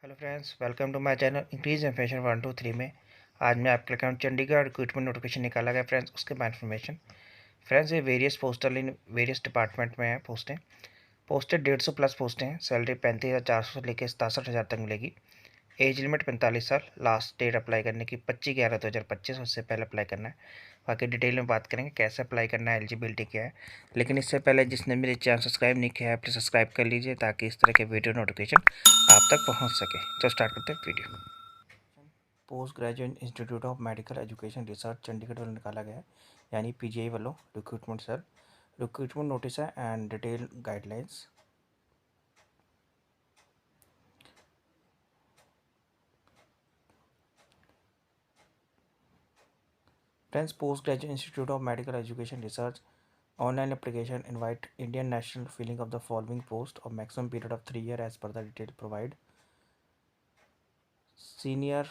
Hello friends, welcome to my channel increase information 123 में। आज मैं आपके अकाउंट चंडीगढ़ रिक्रूटमेंट नोटिफिकेशन निकाला गया फ्रेंड्स, उसके बाद इन्फॉर्मेशन। फ्रेंड्स, ये various postal in various department में है पोस्टें। पोस्टें 150 प्लस पोस्टें हैं। सैलरी 35,400 से लेकर 67,000 तक मिलेगी। एज लिमिट 45 साल। लास्ट डेट अप्लाई करने की 25/11/2025, उससे पहले अप्लाई करना है। बाकी डिटेल में बात करेंगे कैसे अप्लाई करना है, एलिजिबिलिटी क्या है। लेकिन इससे पहले जिसने मेरे चैनल सब्सक्राइब नहीं किया है प्लीज़ सब्सक्राइब कर लीजिए ताकि इस तरह के वीडियो नोटिफिकेशन आप तक पहुंच सके। तो स्टार्ट करते हैं video. Post graduate institute of medical education research Chandigarh वालों निकाला गया है, यानी पीजीआई वालों रिक्रूटमेंट सर। रिक्रूटमेंट नोटिस है and detail guidelines. Friends, post graduate institute of medical education research online application invite Indian national filling of the following post of maximum period of 3 year as per the detail provide. Senior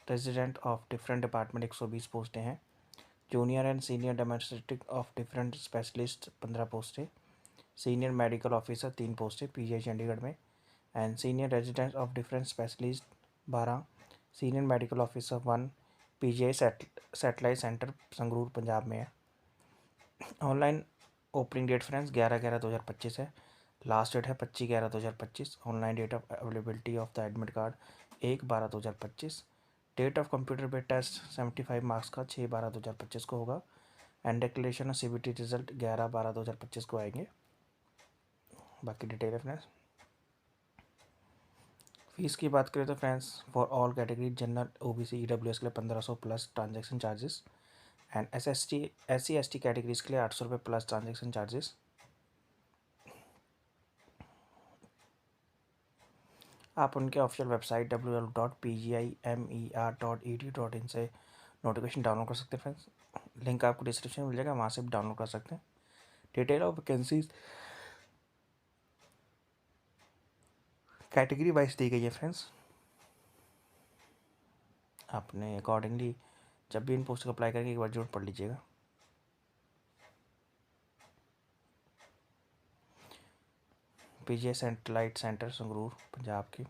resident of different department 120 पोस्टें हैं। Junior and senior demonstrative of different specialist 15 पोस्टें। Senior medical officer 3 पोस्टें PGI Chandigarh में। And senior resident of different specialist 12। Senior medical officer 1 PGI satellite centre Sangrur Punjab में है। Online opening date friends 11/11/2025 है। Last date है 25/11/2025। Online date of availability of the admit card 1/12/2025। Date of computer based test 75 marks का 6/12/2025 को होगा। And declaration of CBT result 11/12/2025 को आएंगे। बाकी डिटेल है फ्रेंड्स। फीस की बात करें तो friends, for all category general OBC EWS के लिए 1500 plus transaction charges. And SC ST categories के लिए 800 रुपये प्लस ट्रांजैक्शन चार्जेस। आप उनके ऑफिशियल वेबसाइट www.pgimer.edu.in से नोटिफिकेशन डाउनलोड कर सकते हैं फ्रेंड्स। लिंक आपको डिस्क्रिप्शन में मिल जाएगा, वहाँ से भी डाउनलोड कर सकते हैं। Detail of vacancies category wise दी गई है फ्रेंड्स। आपने अकॉर्डिंगली जब भी इन पोस्ट को अप्लाई करेंगे एक बार जरूर पढ़ लीजिएगा। PGI satellite centre Sangrur Punjab की।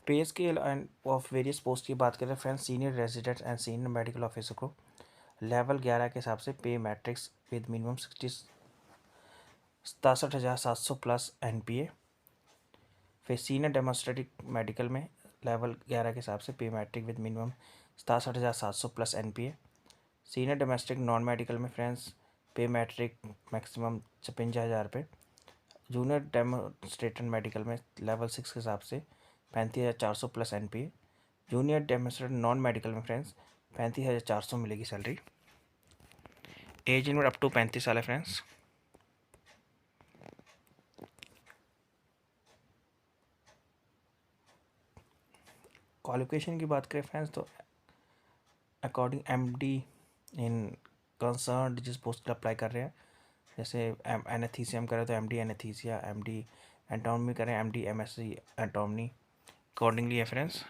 Pay scale and of various post की बात करें friends, senior resident and senior medical officer को लेवल 11 के हिसाब से pay matrix with minimum 67,700 plus NPA। फिर सीनियर डेमोन्स्ट्रेटिव मेडिकल में लेवल 11 के हिसाब से pay matrix with minimum 67,700 plus NPA। Senior domestic non medical में फ्रेंड्स पे मैट्रिक मैक्सिमम 56,000 रुपये। जूनियर डेमोन्स्ट्रेटर मेडिकल में लेवल 6 के हिसाब से 35,400 plus NPA। Junior demonstrator non medical में फ्रेंड्स 35,400 मिलेगी salary. Age limit up to 35 साल है फ्रेंड्स। क्वालिफिकेशन की बात करें फ्रेंड्स तो अकॉर्डिंग MD इन कंसर्न जिस पोस्ट पर अप्लाई कर रहे हैं, जैसे एनेस्थीसियम करें तो MD एनेस्थीसिया, MD एंटोनमी करें MD MSc एंटोनमी अकॉर्डिंगली है फ्रेंड्स।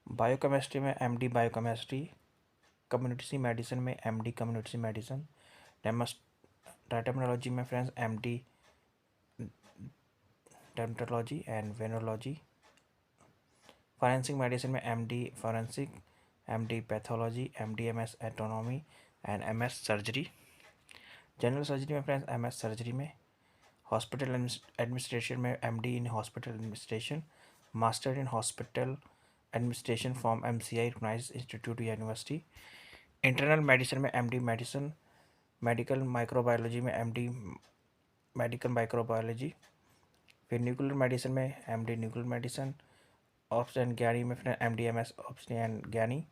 बायोकेमिस्ट्री में MD बायोकेमिस्ट्री, कम्युनिटी मेडिसिन में MD कम्युनिटी मेडिसिन, डेर्मेटोलॉजी में friends MD dermatology and venereology. Forensic medicine में MD forensic, MD pathology, MD MS anatomy and MS surgery. General surgery में friends MS surgery में। Hospital administration में MD in hospital administration, master in hospital administration from MCI recognised institute university. Internal medicine में MD medicine. Medical microbiology में MD medical microbiology. फिर nuclear medicine में MD nuclear medicine. Ops and ज्ञानी में friend MD MS ops and ज्ञानी।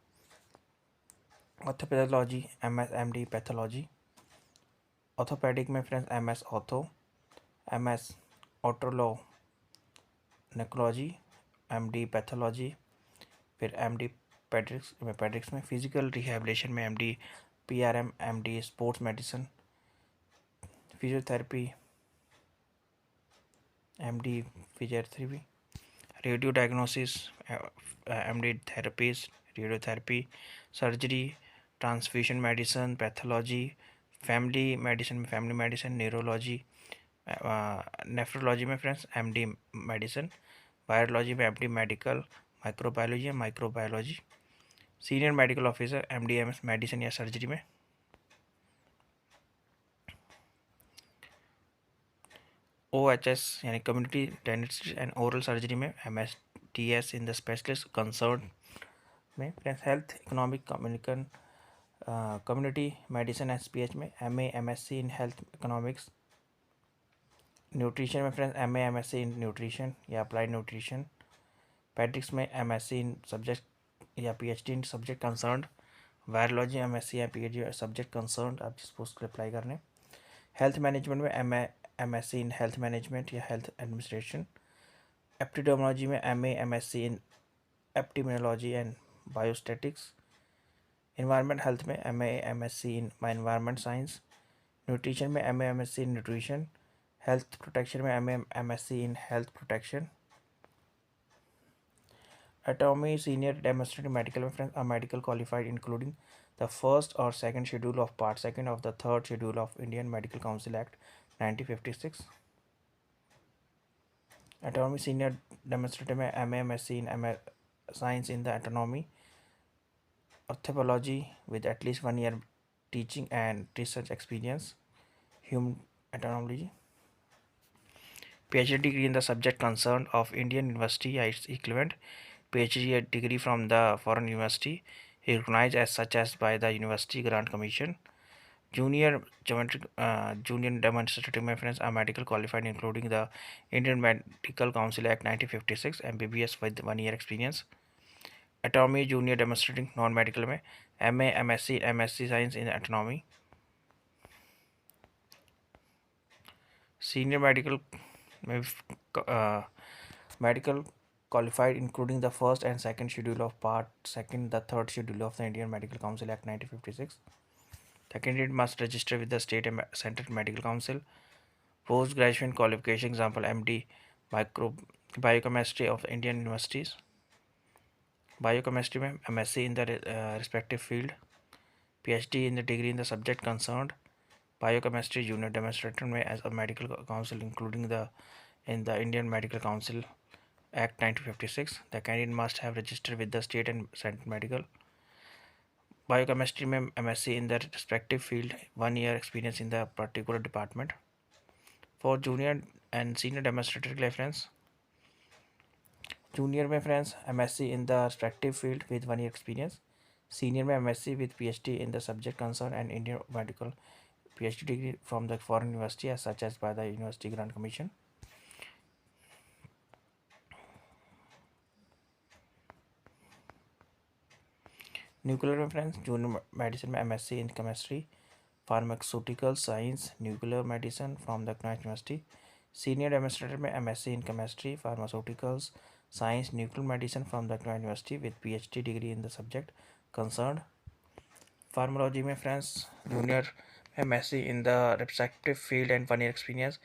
ऑर्थोपेथोलॉजी MD pathology. Orthopaedic में friends MS ortho, MS ऑटोलो नेक्रोलॉजी, MD pathology, फिर MD पैडिक्स में, फिजिकल रिहेबिलिटेशन में MD PRM, MD sports medicine, physiotherapy MD physiotherapy, radio diagnosis MD therapies radiotherapy, surgery, transfusion medicine, pathology, family medicine, neurology, nephrology में friends MD medicine, virology में MD medical, microbiology, senior medical officer MD MS medicine या surgery में, OHS यानी community dentistry and oral surgery में, MSDS in the specialist concern में, friends health economic community medicine SPH में, MA MSc in health economics, nutrition में friends MA MSc in nutrition या applied nutrition, पैडिक्स में MSc in subject या PhD in subject concern, virology MSc या PhD subject concern, आप जिस post को अप्लाई करने, हेल्थ मैनेजमेंट में MA MSc in health management या हेल्थ एडमिनिस्ट्रेशन, एपिडेमियोलॉजी में MA MSc in epidemiology and biostatistics, environment health में MA MSc in environment science, nutrition में MA MSc in nutrition, health protection में MA MSc in health protection, anatomy senior demonstrative medical में friends medical qualified including the first और second schedule of part second of the third schedule of Indian medical council act 1956, anatomy senior demonstrative में MA MSc in science in the autonomy, orthopology with at least 1 year teaching and research experience, human anatomy, PhD degree in the subject concerned of Indian university or its equivalent, PhD degree from the foreign university recognized as such as by the University Grant Commission, junior demonstrative reference are medical qualified including the Indian Medical Council Act 1956, MBBS with 1 year experience, एटॉमी junior demonstrating non medical में MA MSc science इन autonomy, senior medical में medical qualified including the first and second schedule of part second the third schedule of the Indian medical council act 1956, the candidate must register with the state and central medical council, post graduation qualification example MD biochemistry of Indian universities, biochemistry में MSc in the respective field, PhD in the degree in the subject concerned, biochemistry junior demonstrator में as a medical council including the in the Indian Medical Council Act 1956, the candidate must have registered with the state and central medical, biochemistry में MSc in the respective field, 1 year experience in the particular department. For junior and senior demonstrator reference, junior में friends MSc in the respective field with 1 year experience, senior में MSc with PhD in the subject concern and Indian medical PhD degree from the foreign university as such as by the university grant commission, nuclear में friends junior medicine में MSc in chemistry pharmaceutical science nuclear medicine from the university, senior demonstrator में MSc in chemistry pharmaceuticals science nuclear medicine from the university with PhD degree in the subject concern, pharmacology में friends junior MSc in the respective field and 1 year experience,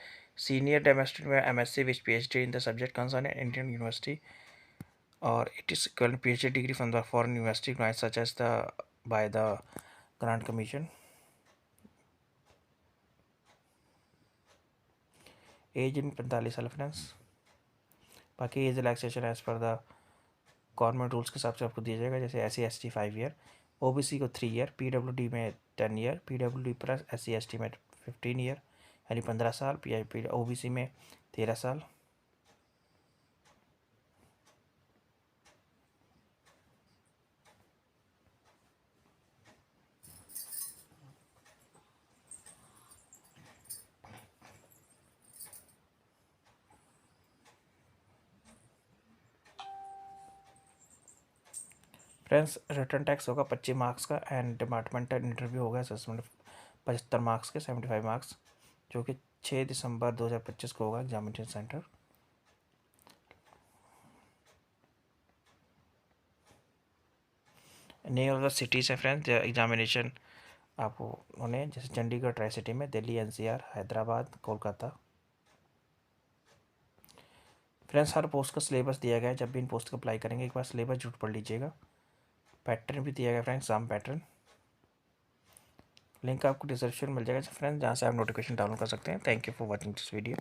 senior demonstrator में MSc with PhD in the subject concern and Indian university और it is equivalent PhD degree from the foreign university such as the by the grant commission. Age in 45 साल friends, बाकी age relaxation as per the government rules के हिसाब से आपको दिया जाएगा, जैसे SC ST 5 ईयर, OBC को 3 ईयर, PWD में 10 year, PWD plus SC ST में 15 ईयर यानी 15 साल, OBC में 13 साल, फ्रेंड्स रिटर्न टैक्स होगा 25 मार्क्स का एंड डिपार्टमेंटल इंटरव्यू होगा असेसमेंट 75 मार्क्स के 75 मार्क्स, जो कि 6 दिसंबर 2025 को होगा examination centre. Name of the cities है फ्रेंड्स एग्जामिनेशन आपको उन्होंने, जैसे चंडीगढ़ ट्राई सिटी में, दिल्ली एनसीआर, हैदराबाद, कोलकाता। फ्रेंड्स हर पोस्ट का सिलेबस दिया गया है, जब भी इन पोस्ट को अप्लाई करेंगे एक बार सिलेबस जरूर पढ़ लीजिएगा। पैटर्न भी दिया गया फ्रेंड्स, एग्जाम पैटर्न, लिंक आपको डिस्क्रिप्शन मिल जाएगा फ्रेंड्स, जहाँ से आप नोटिफिकेशन डाउनलोड कर सकते हैं। Thank you for watching this video.